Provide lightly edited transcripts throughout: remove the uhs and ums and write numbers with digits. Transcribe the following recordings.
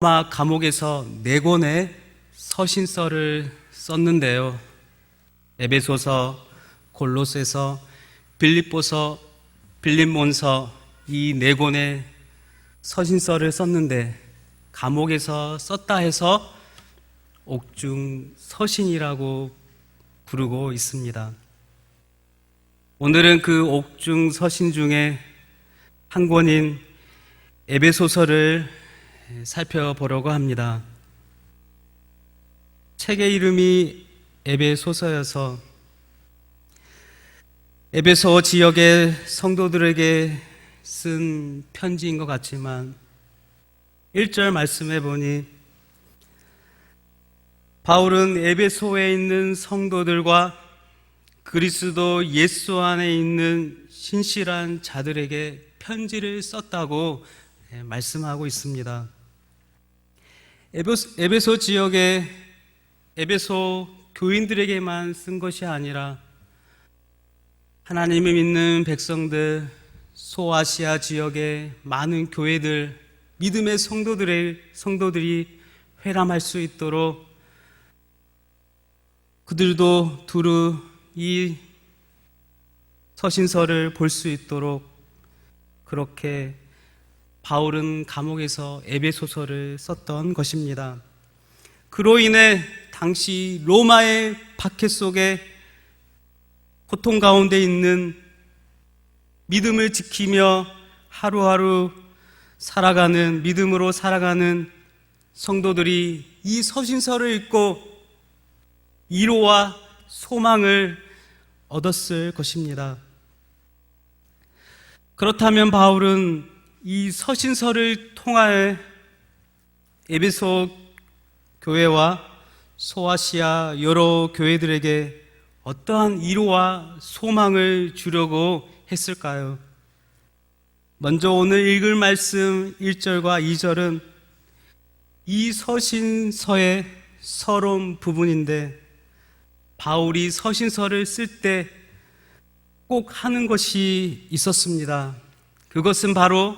로마 감옥에서 4권의 서신서를 썼는데요. 에베소서, 골로새서, 빌립보서, 빌립몬서 이 4권의 서신서를 썼는데 감옥에서 썼다 해서 옥중 서신이라고 부르고 있습니다. 오늘은 그 옥중 서신 중에 한 권인 에베소서를 살펴보려고 합니다. 책의 이름이 에베소서여서 에베소 지역의 성도들에게 쓴 편지인 것 같지만 1절 말씀해 보니 바울은 에베소에 있는 성도들과 그리스도 예수 안에 있는 신실한 자들에게 편지를 썼다고 말씀하고 있습니다. 에베소 지역의 에베소 교인들에게만 쓴 것이 아니라 하나님을 믿는 백성들, 소아시아 지역의 많은 교회들, 믿음의 성도들이 회람할 수 있도록 그들도 두루 이 서신서를 볼 수 있도록 그렇게 바울은 감옥에서 에베소서를 썼던 것입니다. 그로 인해 당시 로마의 박해 속에 고통 가운데 있는 믿음을 지키며 하루하루 살아가는 믿음으로 살아가는 성도들이 이 서신서를 읽고 위로와 소망을 얻었을 것입니다. 그렇다면 바울은 이 서신서를 통하여 에베소 교회와 소아시아 여러 교회들에게 어떠한 위로와 소망을 주려고 했을까요? 먼저 오늘 읽을 말씀 1절과 2절은 이 서신서의 서론 부분인데 바울이 서신서를 쓸 때 꼭 하는 것이 있었습니다. 그것은 바로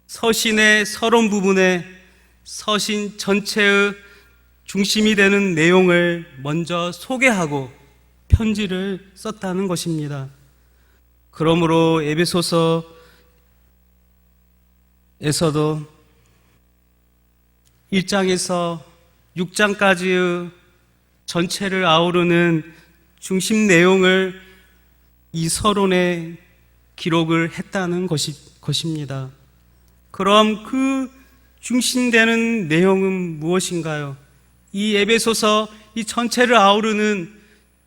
서신의 서론 부분에 서신 전체의 중심이 되는 내용을 먼저 소개하고 편지를 썼다는 것입니다. 그러므로 에베소서에서도 1장에서 6장까지의 전체를 아우르는 중심 내용을 이 서론에 기록을 했다는 것입니다. 그럼 그 중심되는 내용은 무엇인가요? 이 에베소서 이 전체를 아우르는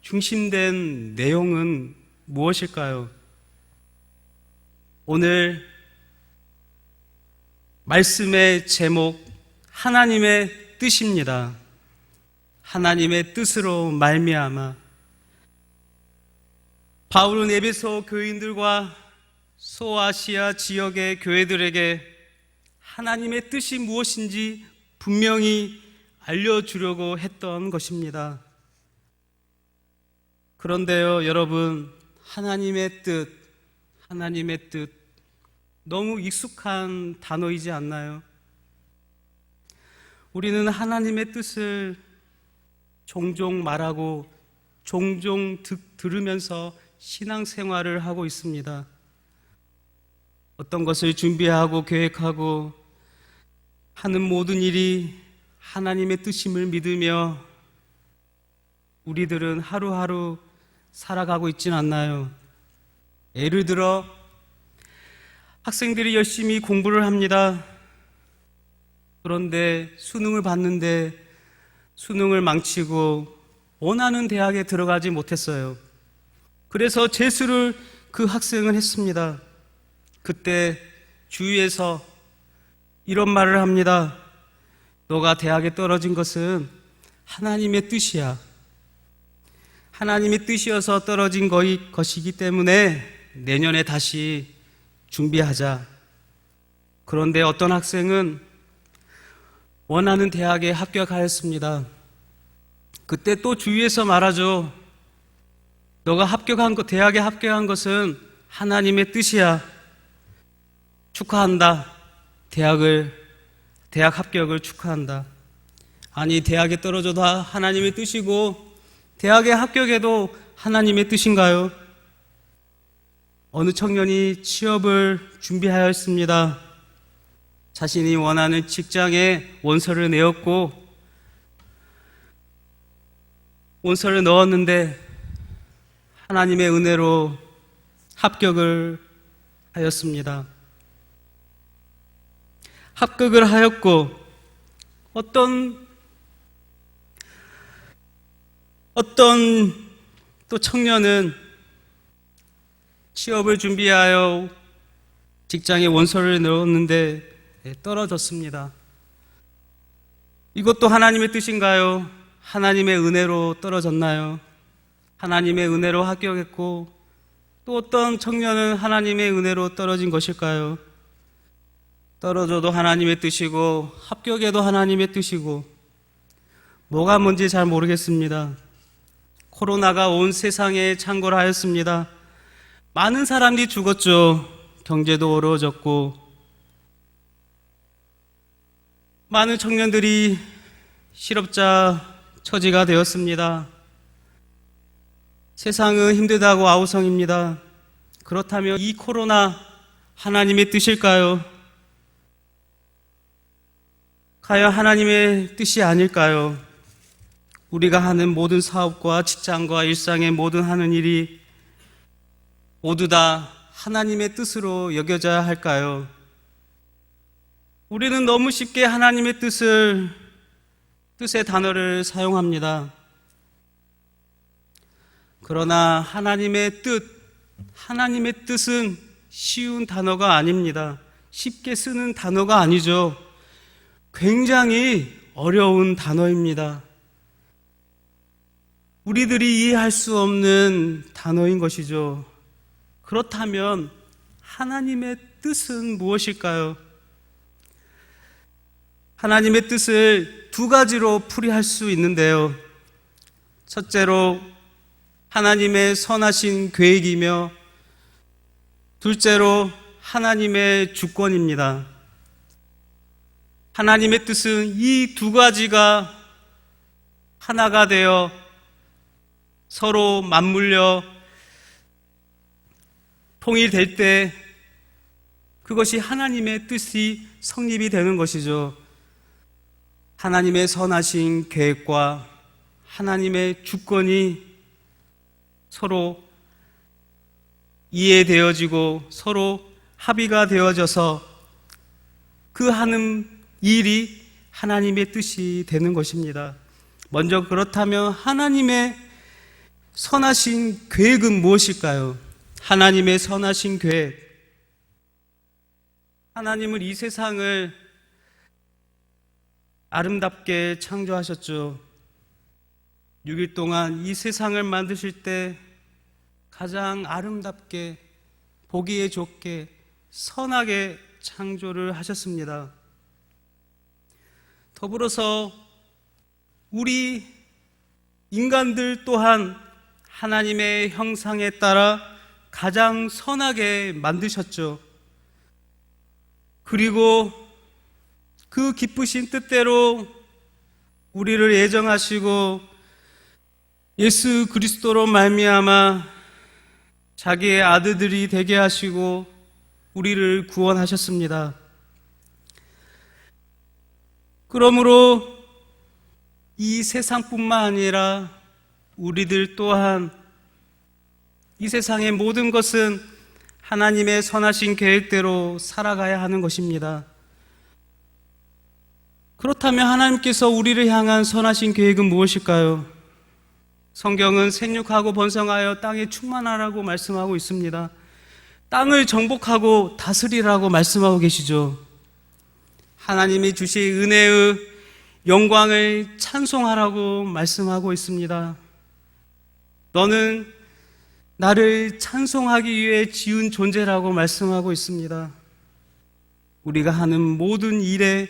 중심된 내용은 무엇일까요? 오늘 말씀의 제목 하나님의 뜻입니다. 하나님의 뜻으로 말미암아 바울은 에베소 교인들과 소아시아 지역의 교회들에게 하나님의 뜻이 무엇인지 분명히 알려주려고 했던 것입니다. 그런데요, 여러분, 하나님의 뜻 너무 익숙한 단어이지 않나요? 우리는 하나님의 뜻을 종종 말하고 종종 들으면서 신앙생활을 하고 있습니다. 어떤 것을 준비하고 계획하고 하는 모든 일이 하나님의 뜻임을 믿으며 우리들은 하루하루 살아가고 있진 않나요? 예를 들어 학생들이 열심히 공부를 합니다. 그런데 수능을 봤는데 수능을 망치고 원하는 대학에 들어가지 못했어요. 그래서 재수를 그 학생은 했습니다. 그때 주위에서 이런 말을 합니다. 너가 대학에 떨어진 것은 하나님의 뜻이야. 하나님의 뜻이어서 떨어진 것이기 때문에 내년에 다시 준비하자. 그런데 어떤 학생은 원하는 대학에 합격하였습니다. 그때 또 주위에서 말하죠. 너가 대학에 합격한 것은 하나님의 뜻이야. 축하한다. 대학을 대학 합격을 축하한다. 아니, 대학에 떨어져도 하나님의 뜻이고 대학에 합격해도 하나님의 뜻인가요? 어느 청년이 취업을 준비하였습니다. 자신이 원하는 직장에 원서를 내었고 원서를 넣었는데 하나님의 은혜로 합격을 하였습니다. 합격을 하였고 어떤 또 청년은 취업을 준비하여 직장에 원서를 넣었는데 떨어졌습니다. 이것도 하나님의 뜻인가요? 하나님의 은혜로 떨어졌나요? 하나님의 은혜로 합격했고 또 어떤 청년은 하나님의 은혜로 떨어진 것일까요? 떨어져도 하나님의 뜻이고 합격해도 하나님의 뜻이고 뭐가 뭔지 잘 모르겠습니다. 코로나가 온 세상에 창궐 하였습니다. 많은 사람들이 죽었죠. 경제도 어려워졌고 많은 청년들이 실업자 처지가 되었습니다. 세상은 힘들다고 아우성입니다. 그렇다면 이 코로나 하나님의 뜻일까요? 과연 하나님의 뜻이 아닐까요? 우리가 하는 모든 사업과 직장과 일상의 모든 하는 일이 모두 다 하나님의 뜻으로 여겨져야 할까요? 우리는 너무 쉽게 하나님의 뜻의 단어를 사용합니다. 그러나 하나님의 뜻은 쉬운 단어가 아닙니다. 쉽게 쓰는 단어가 아니죠. 굉장히 어려운 단어입니다. 우리들이 이해할 수 없는 단어인 것이죠. 그렇다면 하나님의 뜻은 무엇일까요? 하나님의 뜻을 두 가지로 풀이할 수 있는데요. 첫째로 하나님의 선하신 계획이며 둘째로 하나님의 주권입니다. 하나님의 뜻은 이 두 가지가 하나가 되어 서로 맞물려 통일될 때 그것이 하나님의 뜻이 성립이 되는 것이죠. 하나님의 선하신 계획과 하나님의 주권이 서로 이해되어지고 서로 합의가 되어져서 그 하는 일이 하나님의 뜻이 되는 것입니다. 먼저 그렇다면 하나님의 선하신 계획은 무엇일까요? 하나님의 선하신 계획. 하나님은 이 세상을 아름답게 창조하셨죠. 6일 동안 이 세상을 만드실 때 가장 아름답게 보기에 좋게 선하게 창조를 하셨습니다. 더불어서 우리 인간들 또한 하나님의 형상에 따라 가장 선하게 만드셨죠. 그리고 그 기쁘신 뜻대로 우리를 예정하시고 예수 그리스도로 말미암아 자기의 아들들이 되게 하시고 우리를 구원하셨습니다. 그러므로 이 세상뿐만 아니라 우리들 또한 이 세상의 모든 것은 하나님의 선하신 계획대로 살아가야 하는 것입니다. 그렇다면 하나님께서 우리를 향한 선하신 계획은 무엇일까요? 성경은 생육하고 번성하여 땅에 충만하라고 말씀하고 있습니다. 땅을 정복하고 다스리라고 말씀하고 계시죠. 하나님이 주신 은혜의 영광을 찬송하라고 말씀하고 있습니다. 너는 나를 찬송하기 위해 지은 존재라고 말씀하고 있습니다. 우리가 하는 모든 일에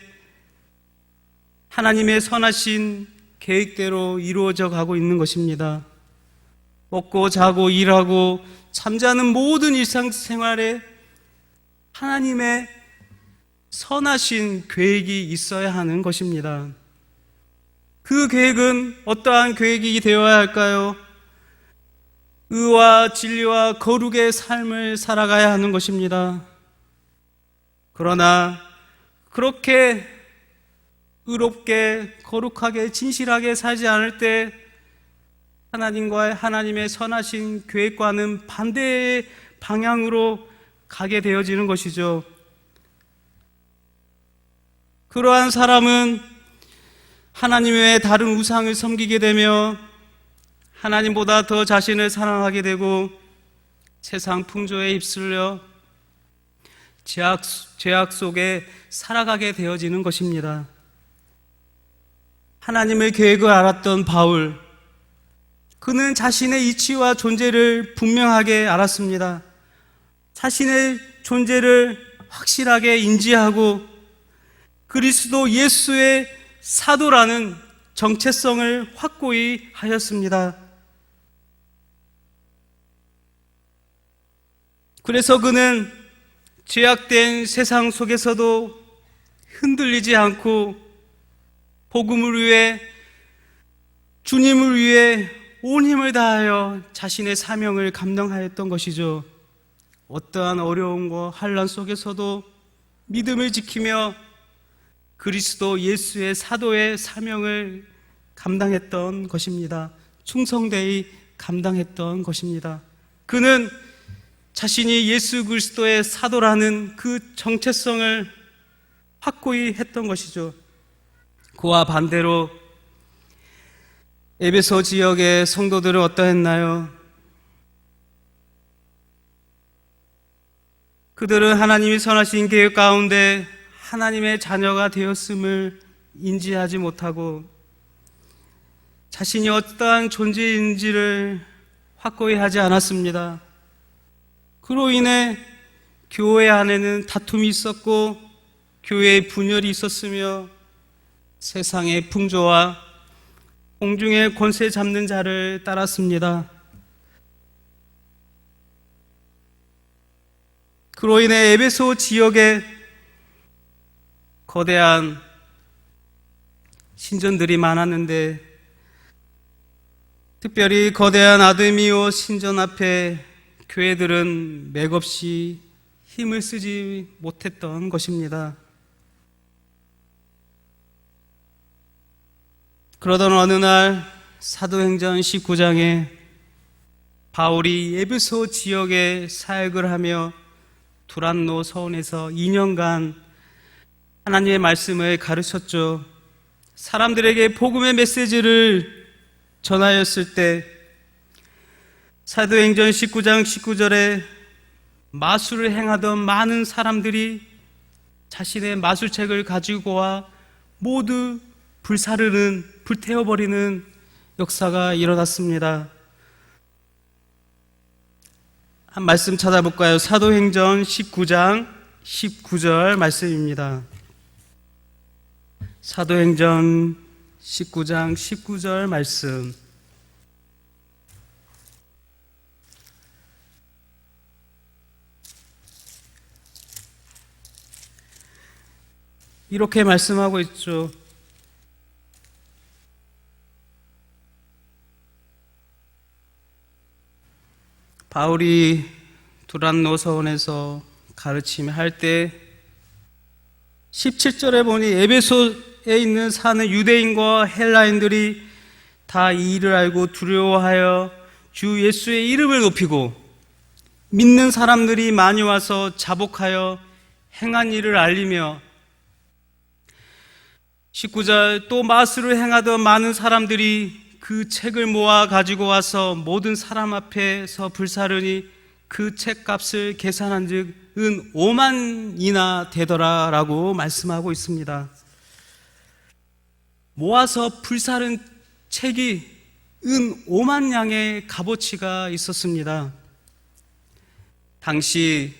하나님의 선하신 계획대로 이루어져 가고 있는 것입니다. 먹고 자고 일하고 잠자는 모든 일상생활에 하나님의 선하신 계획이 있어야 하는 것입니다. 그 계획은 어떠한 계획이 되어야 할까요? 의와 진리와 거룩의 삶을 살아가야 하는 것입니다. 그러나 그렇게 의롭게 거룩하게 진실하게 살지 않을 때 하나님과 하나님의 선하신 계획과는 반대의 방향으로 가게 되어지는 것이죠. 그러한 사람은 하나님 외에 다른 우상을 섬기게 되며 하나님보다 더 자신을 사랑하게 되고 세상 풍조에 휩쓸려 죄악 속에 살아가게 되어지는 것입니다. 하나님의 계획을 알았던 바울, 그는 자신의 이치와 존재를 분명하게 알았습니다. 자신의 존재를 확실하게 인지하고 그리스도 예수의 사도라는 정체성을 확고히 하였습니다. 그래서 그는 죄악된 세상 속에서도 흔들리지 않고 복음을 위해, 주님을 위해 온 힘을 다하여 자신의 사명을 감당하였던 것이죠. 어떠한 어려움과 환난 속에서도 믿음을 지키며 그리스도 예수의 사도의 사명을 감당했던 것입니다. 충성되이 감당했던 것입니다. 그는 자신이 예수 그리스도의 사도라는 그 정체성을 확고히 했던 것이죠. 그와 반대로 에베소 지역의 성도들은 어떠했나요? 그들은 하나님이 선하신 계획 가운데 하나님의 자녀가 되었음을 인지하지 못하고 자신이 어떠한 존재인지를 확고히 하지 않았습니다. 그로 인해 교회 안에는 다툼이 있었고 교회에 분열이 있었으며 세상의 풍조와 공중의 권세 잡는 자를 따랐습니다. 그로 인해 에베소 지역에 거대한 신전들이 많았는데 특별히 거대한 아드미오 신전 앞에 교회들은 맥없이 힘을 쓰지 못했던 것입니다. 그러던 어느 날 사도행전 19장에 바울이 에베소 지역에 사역을 하며 두란노 서원에서 2년간 하나님의 말씀을 가르쳤죠. 사람들에게 복음의 메시지를 전하였을 때 사도행전 19장 19절에 마술을 행하던 많은 사람들이 자신의 마술책을 가지고 와 모두 불태워버리는 역사가 일어났습니다. 한 말씀 찾아볼까요? 사도행전 19장 19절 말씀입니다. 사도행전 19장 19절 말씀. 이렇게 말씀하고 있죠. 바울이 두란노 서원에서 가르침을 할 때 17절에 보니 에베소에 있는 사는 유대인과 헬라인들이 다 이 일을 알고 두려워하여 주 예수의 이름을 높이고 믿는 사람들이 많이 와서 자복하여 행한 일을 알리며 19절 또 마술을 행하던 많은 사람들이 그 책을 모아 가지고 와서 모든 사람 앞에서 불사르니 그 책값을 계산한 즉 은 5만이나 되더라 라고 말씀하고 있습니다. 모아서 불사른 책이 은 5만 양의 값어치가 있었습니다. 당시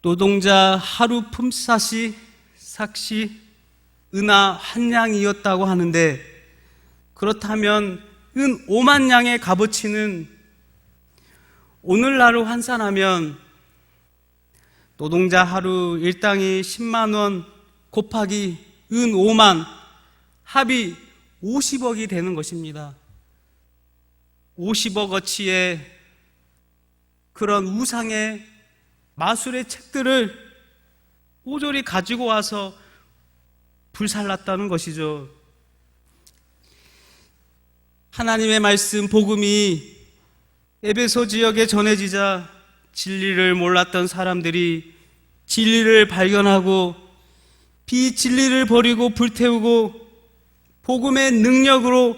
노동자 하루 품삯이 은하 한 양이었다고 하는데 그렇다면 은 5만 양의 값어치는 오늘날로 환산하면 노동자 하루 일당이 10만 원 곱하기 은 5만, 합이 50억이 되는 것입니다. 50억어치의 그런 우상의 마술의 책들을 모조리 가지고 와서 불살랐다는 것이죠. 하나님의 말씀 복음이 에베소 지역에 전해지자 진리를 몰랐던 사람들이 진리를 발견하고 비진리를 버리고 불태우고 복음의 능력으로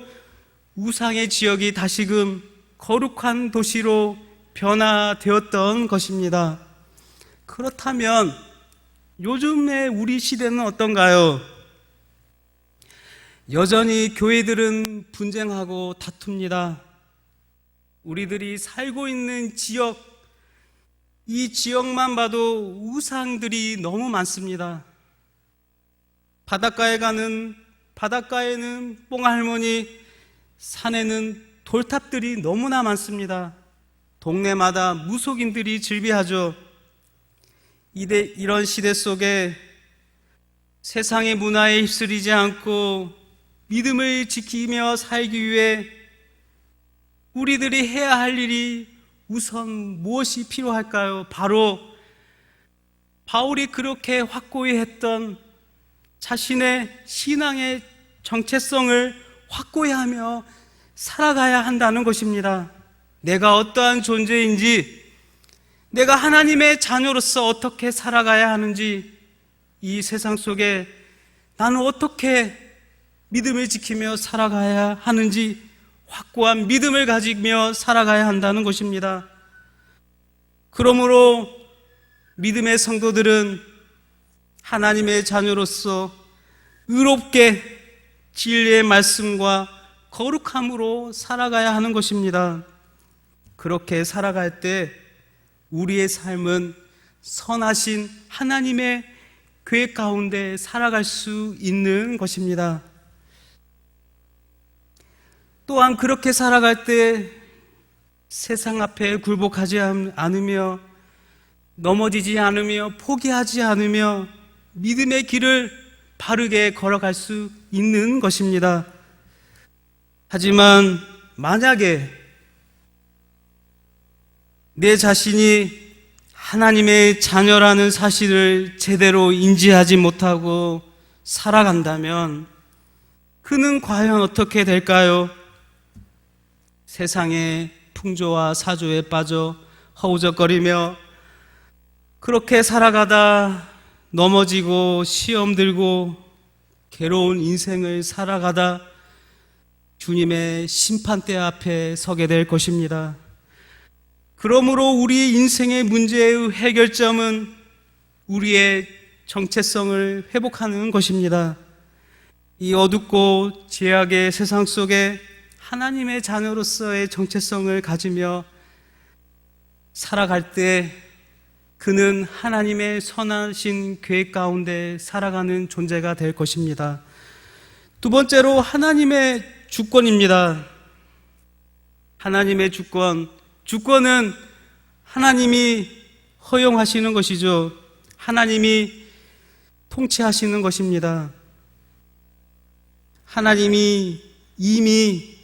우상의 지역이 다시금 거룩한 도시로 변화되었던 것입니다. 그렇다면 요즘의 우리 시대는 어떤가요? 여전히 교회들은 분쟁하고 다툽니다. 우리들이 살고 있는 지역, 이 지역만 봐도 우상들이 너무 많습니다. 바닷가에는 뽕할머니, 산에는 돌탑들이 너무나 많습니다. 동네마다 무속인들이 즐비하죠. 이런 시대 속에 세상의 문화에 휩쓸리지 않고 믿음을 지키며 살기 위해 우리들이 해야 할 일이 우선 무엇이 필요할까요? 바로 바울이 그렇게 확고히 했던 자신의 신앙의 정체성을 확고히 하며 살아가야 한다는 것입니다. 내가 어떠한 존재인지, 내가 하나님의 자녀로서 어떻게 살아가야 하는지, 이 세상 속에 나는 어떻게 믿음을 지키며 살아가야 하는지 확고한 믿음을 가지며 살아가야 한다는 것입니다. 그러므로 믿음의 성도들은 하나님의 자녀로서 의롭게 진리의 말씀과 거룩함으로 살아가야 하는 것입니다. 그렇게 살아갈 때 우리의 삶은 선하신 하나님의 계획 가운데 살아갈 수 있는 것입니다. 또한 그렇게 살아갈 때 세상 앞에 굴복하지 않으며 넘어지지 않으며 포기하지 않으며 믿음의 길을 바르게 걸어갈 수 있는 것입니다. 하지만 만약에 내 자신이 하나님의 자녀라는 사실을 제대로 인지하지 못하고 살아간다면 그는 과연 어떻게 될까요? 세상의 풍조와 사조에 빠져 허우적거리며 그렇게 살아가다 넘어지고 시험 들고 괴로운 인생을 살아가다 주님의 심판대 앞에 서게 될 것입니다. 그러므로 우리 인생의 문제의 해결점은 우리의 정체성을 회복하는 것입니다. 이 어둡고 죄악의 세상 속에 하나님의 자녀로서의 정체성을 가지며 살아갈 때 그는 하나님의 선하신 계획 가운데 살아가는 존재가 될 것입니다. 두 번째로 하나님의 주권입니다. 하나님의 주권은 하나님이 허용하시는 것이죠. 하나님이 통치하시는 것입니다. 하나님이 이미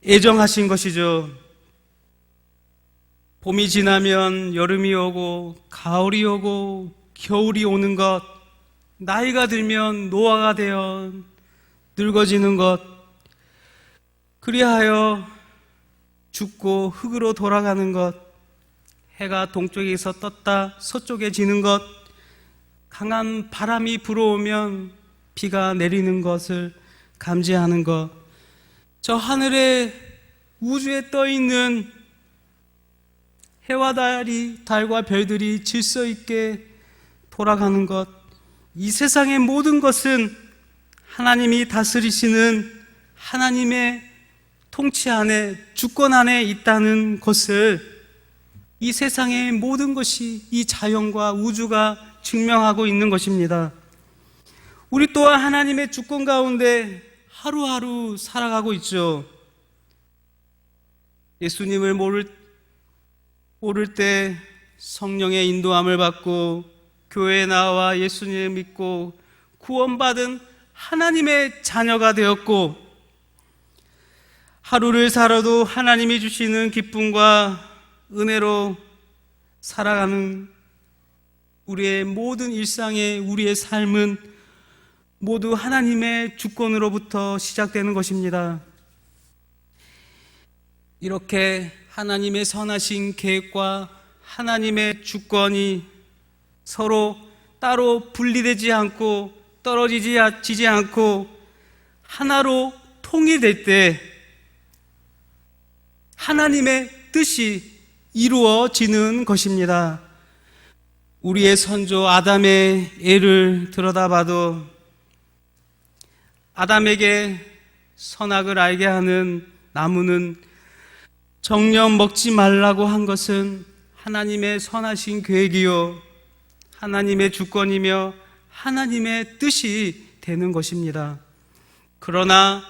예정하신 것이죠. 봄이 지나면 여름이 오고 가을이 오고 겨울이 오는 것, 나이가 들면 노화가 되어 늙어지는 것, 그리하여 죽고 흙으로 돌아가는 것, 해가 동쪽에서 떴다 서쪽에 지는 것, 강한 바람이 불어오면 비가 내리는 것을 감지하는 것, 저 하늘에 우주에 떠있는 해와 달과 별들이 질서 있게 돌아가는 것, 이 세상의 모든 것은 하나님이 다스리시는 하나님의 통치 안에, 주권 안에 있다는 것을 이 세상의 모든 것이, 이 자연과 우주가 증명하고 있는 것입니다. 우리 또한 하나님의 주권 가운데 하루하루 살아가고 있죠. 예수님을 오를 때 성령의 인도함을 받고 교회에 나와 예수님을 믿고 구원받은 하나님의 자녀가 되었고, 하루를 살아도 하나님이 주시는 기쁨과 은혜로 살아가는 우리의 모든 일상의 우리의 삶은 모두 하나님의 주권으로부터 시작되는 것입니다. 이렇게 하나님의 선하신 계획과 하나님의 주권이 서로 따로 분리되지 않고 떨어지지 않고 하나로 통일될 때 하나님의 뜻이 이루어지는 것입니다. 우리의 선조 아담의 예를 들여다봐도 아담에게 선악을 알게 하는 나무는 정녕 먹지 말라고 한 것은 하나님의 선하신 계획이요 하나님의 주권이며 하나님의 뜻이 되는 것입니다. 그러나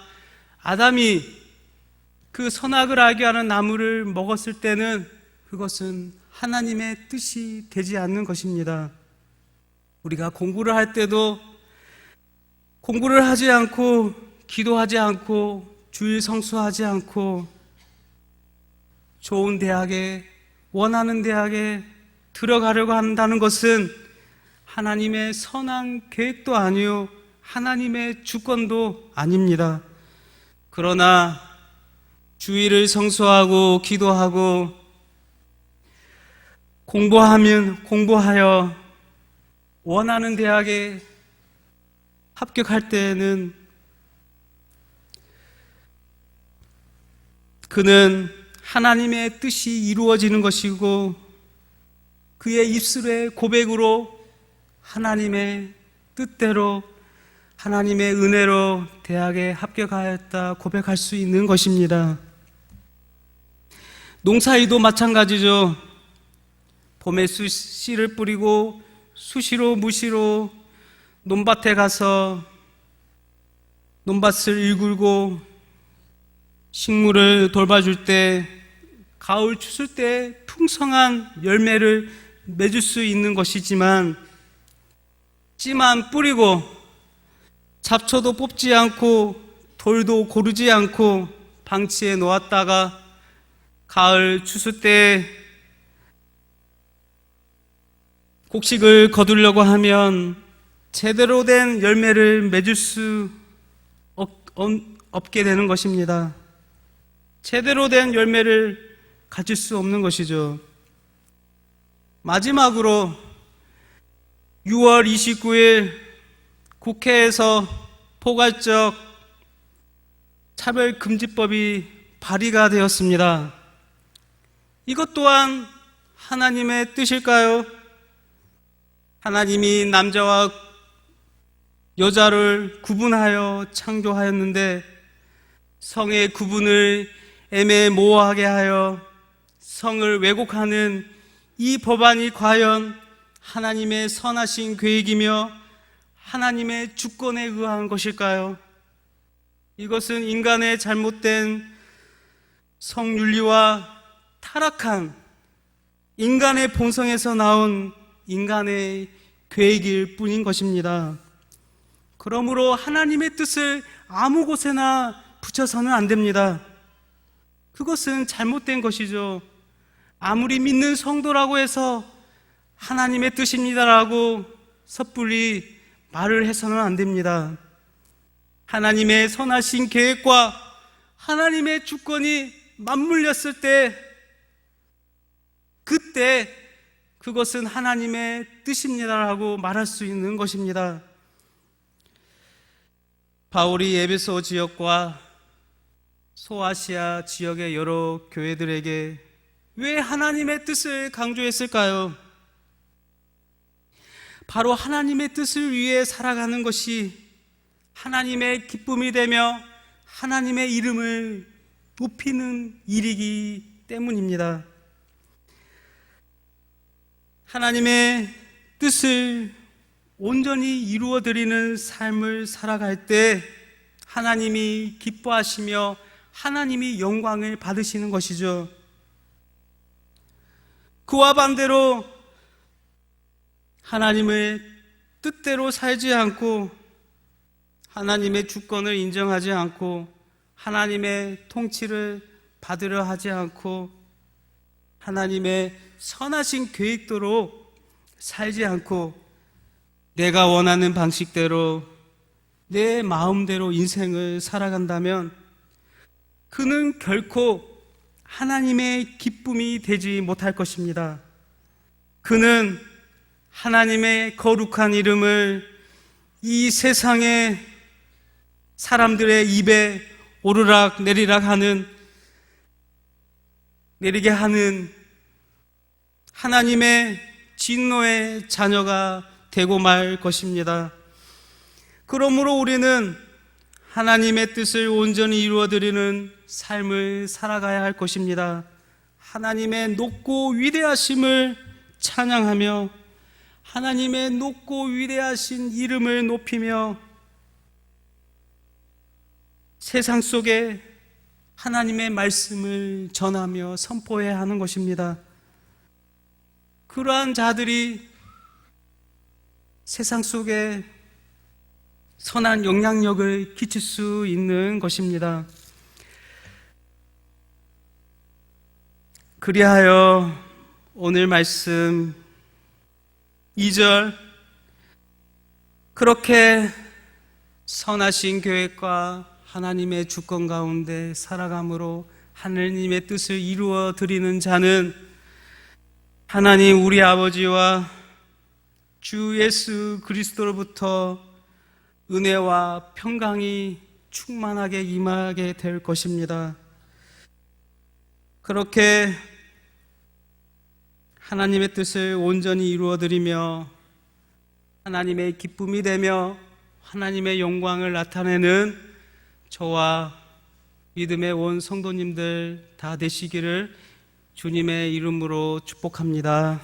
아담이 그 선악을 알게 하는 나무를 먹었을 때는 그것은 하나님의 뜻이 되지 않는 것입니다. 우리가 공부를 할 때도 공부를 하지 않고 기도하지 않고 주일 성수하지 않고 좋은 대학에 원하는 대학에 들어가려고 한다는 것은 하나님의 선한 계획도 아니요 하나님의 주권도 아닙니다. 그러나 주일을 성수하고 기도하고 공부하여 원하는 대학에 합격할 때는 그는 하나님의 뜻이 이루어지는 것이고 그의 입술의 고백으로 하나님의 뜻대로 하나님의 은혜로 대학에 합격하였다 고백할 수 있는 것입니다. 농사일도 마찬가지죠. 봄에 씨를 뿌리고 수시로 무시로 논밭에 가서 논밭을 일굴고 식물을 돌봐줄 때 가을 추술 때 풍성한 열매를 맺을 수 있는 것이지만 씨만 뿌리고 잡초도 뽑지 않고 돌도 고르지 않고 방치해 놓았다가 가을 추수 때 곡식을 거두려고 하면 제대로 된 열매를 맺을 수 없게 되는 것입니다. 제대로 된 열매를 가질 수 없는 것이죠. 마지막으로 6월 29일 국회에서 포괄적 차별금지법이 발의가 되었습니다. 이것 또한 하나님의 뜻일까요? 하나님이 남자와 여자를 구분하여 창조하였는데 성의 구분을 애매모호하게 하여 성을 왜곡하는 이 법안이 과연 하나님의 선하신 계획이며 하나님의 주권에 의한 것일까요? 이것은 인간의 잘못된 성윤리와 타락한 인간의 본성에서 나온 인간의 계획일 뿐인 것입니다. 그러므로 하나님의 뜻을 아무 곳에나 붙여서는 안 됩니다. 그것은 잘못된 것이죠. 아무리 믿는 성도라고 해서 하나님의 뜻입니다라고 섣불리 말을 해서는 안 됩니다. 하나님의 선하신 계획과 하나님의 주권이 맞물렸을 때 그때 그것은 하나님의 뜻입니다라고 말할 수 있는 것입니다. 바울이 에베소 지역과 소아시아 지역의 여러 교회들에게 왜 하나님의 뜻을 강조했을까요? 바로 하나님의 뜻을 위해 살아가는 것이 하나님의 기쁨이 되며 하나님의 이름을 높이는 일이기 때문입니다. 하나님의 뜻을 온전히 이루어드리는 삶을 살아갈 때 하나님이 기뻐하시며 하나님이 영광을 받으시는 것이죠. 그와 반대로 하나님의 뜻대로 살지 않고 하나님의 주권을 인정하지 않고 하나님의 통치를 받으려 하지 않고 하나님의 선하신 계획대로 살지 않고 내가 원하는 방식대로 내 마음대로 인생을 살아간다면 그는 결코 하나님의 기쁨이 되지 못할 것입니다. 그는 하나님의 거룩한 이름을 이 세상의 사람들의 입에 오르락 내리락 내리게 하는 하나님의 진노의 자녀가 되고 말 것입니다. 그러므로 우리는 하나님의 뜻을 온전히 이루어드리는 삶을 살아가야 할 것입니다. 하나님의 높고 위대하심을 찬양하며 하나님의 높고 위대하신 이름을 높이며 세상 속에 하나님의 말씀을 전하며 선포해야 하는 것입니다. 그러한 자들이 세상 속에 선한 영향력을 끼칠 수 있는 것입니다. 그리하여 오늘 말씀 2절 그렇게 선하신 계획과 하나님의 주권 가운데 살아감으로 하나님의 뜻을 이루어 드리는 자는 하나님 우리 아버지와 주 예수 그리스도로부터 은혜와 평강이 충만하게 임하게 될 것입니다. 그렇게 하나님의 뜻을 온전히 이루어드리며 하나님의 기쁨이 되며 하나님의 영광을 나타내는 저와 믿음의 온 성도님들 다 되시기를 주님의 이름으로 축복합니다.